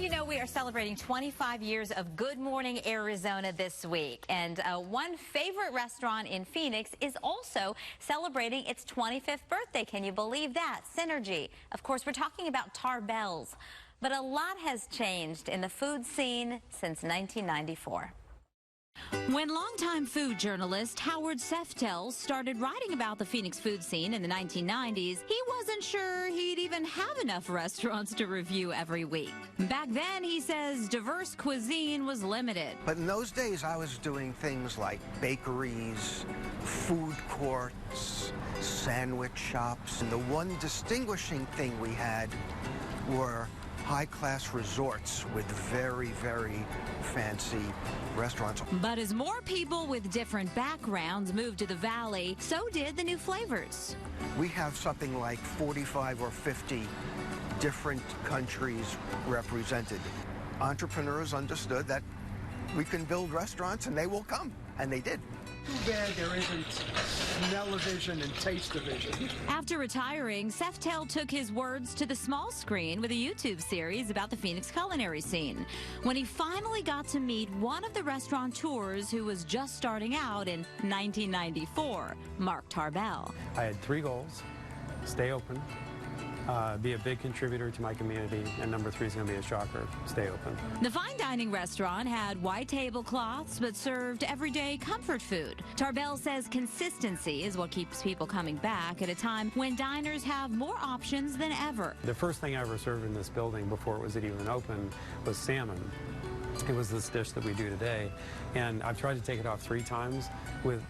you know, we are celebrating 25 years of Good Morning Arizona this week. And one favorite restaurant in Phoenix is also celebrating its 25th birthday. Can you believe that? Synergy. Of course, we're talking about Tarbell's. But a lot has changed in the food scene since 1994. When longtime food journalist Howard Seftel started writing about the Phoenix food scene in the 1990s, he wasn't sure he'd even have enough restaurants to review every week. Back then, he says diverse cuisine was limited. But in those days, I was doing things like bakeries, food courts, sandwich shops. And the one distinguishing thing we had were high-class resorts with very, very fancy restaurants. But as more people with different backgrounds moved to the valley, so did the new flavors. We have something like 45 or 50 different countries represented. Entrepreneurs understood that we can build restaurants and they will come, and they did. Too bad there isn't smell-o-vision and taste-o-vision. After retiring, Seftel took his words to the small screen with a YouTube series about the Phoenix culinary scene. When he finally got to meet one of the restaurateurs who was just starting out in 1994, Mark Tarbell. I had 3 goals: stay open, be a big contributor to my community, and number 3 is going to be a shocker: stay open. The fine dining restaurant had white tablecloths but served everyday comfort food. Tarbell says consistency is what keeps people coming back at a time when diners have more options than ever. The first thing I ever served in this building before it was even open was salmon. It was this dish that we do today, and I've tried to take it off 3 times with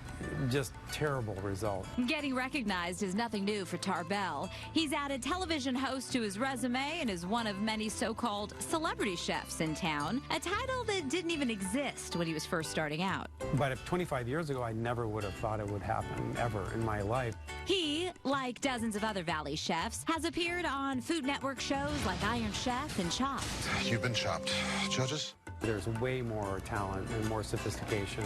just terrible result. Getting recognized is nothing new for Tarbell. He's added television host to his resume and is one of many so-called celebrity chefs in town, a title that didn't even exist when he was first starting out. But 25 years ago, I never would have thought it would happen ever in my life. He, like dozens of other Valley chefs, has appeared on Food Network shows like Iron Chef and Chopped. You've been chopped. Judges? There's way more talent and more sophistication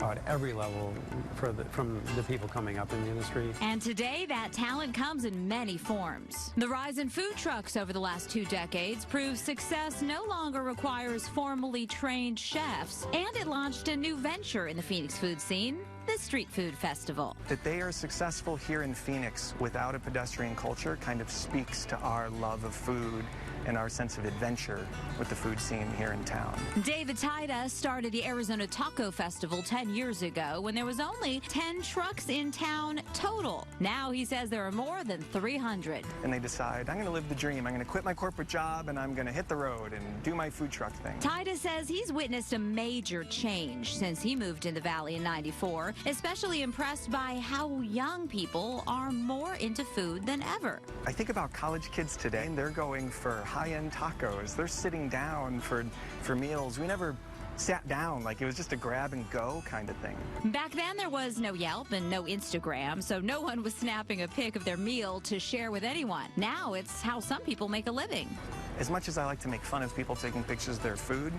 at every level from the people coming up in the industry. And today, that talent comes in many forms. The rise in food trucks over the last 2 decades proves success no longer requires formally trained chefs, and it launched a new venture in the Phoenix food scene, the Street Food Festival. That they are successful here in Phoenix without a pedestrian culture kind of speaks to our love of food and our sense of adventure with the food scene here in town. David Tida started the Arizona Taco Festival 10 years ago when there was only 10 trucks in town total. Now he says there are more than 300. And they decide, I'm going to live the dream. I'm going to quit my corporate job and I'm going to hit the road and do my food truck thing. Tida says he's witnessed a major change since he moved in the Valley in '94, especially impressed by how young people are more into food than ever. I think about college kids today, and they're going for high-end tacos. They're sitting down for meals. We never sat down, like it was just a grab-and-go kind of thing. Back then, there was no Yelp and no Instagram, so no one was snapping a pic of their meal to share with anyone. Now it's how some people make a living. As much as I like to make fun of people taking pictures of their food,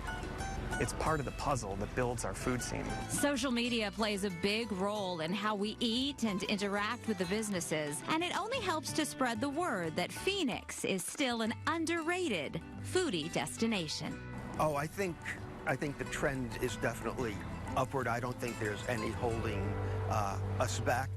it's part of the puzzle that builds our food scene. Social media plays a big role in how we eat and interact with the businesses, and it only helps to spread the word that Phoenix is still an underrated foodie destination. Oh, I think the trend is definitely upward. I don't think there's any holding us back.